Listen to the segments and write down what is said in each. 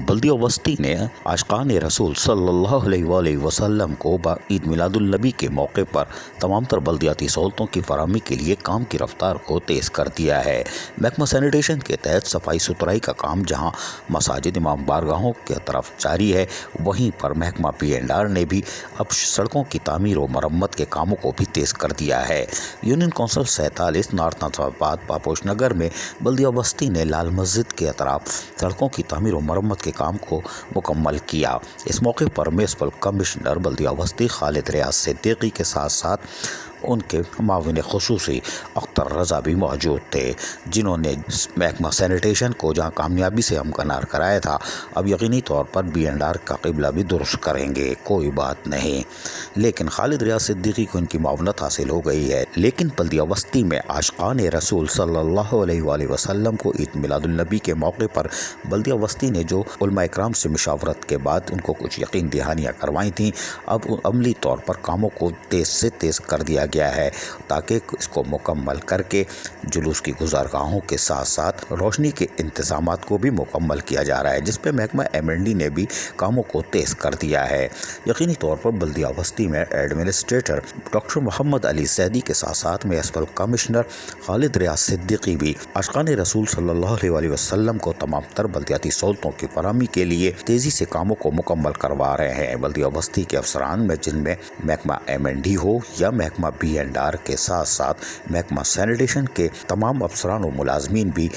بلدیہ وسطی نے عاشقان رسول صلی اللہ علیہ وآلہ وسلم کو عید میلاد النبی کے موقع پر تمام تر بلدیاتی سہولتوں کی فراہمی کے لیے کام کی رفتار کو تیز کر دیا ہے۔ محکمہ سینیٹیشن کے تحت صفائی ستھرائی کا کام جہاں مساجد امام بارگاہوں کی طرف جاری ہے، وہیں پر محکمہ P&R نے بھی اب سڑکوں کی تعمیر و مرمت کے کاموں کو بھی تیز کر دیا ہے۔ یونین کونسل 47 نارتھ ناظم آباد پاپوش نگر میں بلدیہ وسطی نے لال مسجد کے اطراف سڑکوں کی تعمیر و مرمت کے کام کو مکمل کیا۔ اس موقع پر میونسپل کمشنر بلدیہ وسطی خالد ریاض صدیقی کے ساتھ ساتھ ان کے معاون خصوصی اختر رضا بھی موجود تھے، جنہوں نے محکمہ سینیٹیشن کو جہاں کامیابی سے ہمکنار کرایا تھا، اب یقینی طور پر B&R کا قبلہ بھی درست کریں گے، کوئی بات نہیں۔ لیکن خالد ریاض صدیقی کو ان کی معاونت حاصل ہو گئی ہے، لیکن بلدیہ وسطی میں عاشقان رسول صلی اللہ علیہ وآلہ وسلم کو عید میلاد النبی کے موقع پر بلدیہ وسطی نے جو علماء اکرام سے مشاورت کے بعد ان کو کچھ یقین دہانیاں کروائی تھیں، اب عملی طور پر کاموں کو تیز سے تیز کر دیا گیا ہے تاکہ اس کو مکمل کر کے جلوس کی گزارگاہوں کے ساتھ ساتھ روشنی کے انتظامات کو بھی مکمل کیا جا رہا ہے، جس پہ محکمہ M&D نے بھی کاموں کو تیز کر دیا ہے۔ یقینی طور پر بلدیہ وسطی میں ایڈمنسٹریٹر ڈاکٹر محمد علی زیدی کے ساتھ ساتھ میونسپل کمشنر خالد ریاض صدیقی بھی عاشقان رسول صلی اللہ علیہ وآلہ وسلم کو تمام تر بلدیاتی سہولتوں کی فراہمی کے لیے تیزی سے کاموں کو مکمل کروا رہے ہیں۔ بلدیہ وسطی کے افسران میں جن میں محکمہ M&D ہو یا محکمہ B&R کے ساتھ ساتھ محکمہ سینیٹیشن کے تمام افسران و ملازمین بھی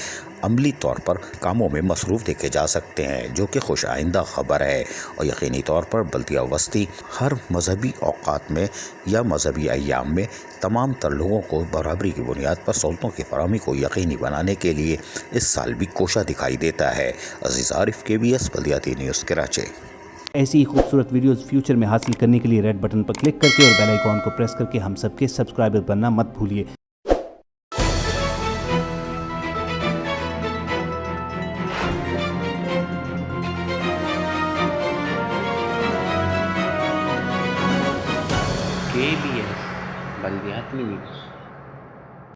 عملی طور پر کاموں میں مصروف دیکھے جا سکتے ہیں، جو کہ خوش آئندہ خبر ہے، اور یقینی طور پر بلدیہ وسطی ہر مذہبی اوقات میں یا مذہبی ایام میں تمام تر لوگوں کو برابری کی بنیاد پر سہولتوں کی فراہمی کو یقینی بنانے کے لیے اس سال بھی کوشاں دکھائی دیتا ہے۔ عزیز عارف KBS بلدیاتی نیوز کراچی۔ ایسی ہی خوبصورت ویڈیوز فیوچر میں حاصل کرنے کے لیے ریڈ بٹن پر کلک کر کے اور بیل آئیکن کو پریس کر کے ہم سب کے سبسکرائبر بننا مت بھولیے۔ KBS بلدیاتی نیوز۔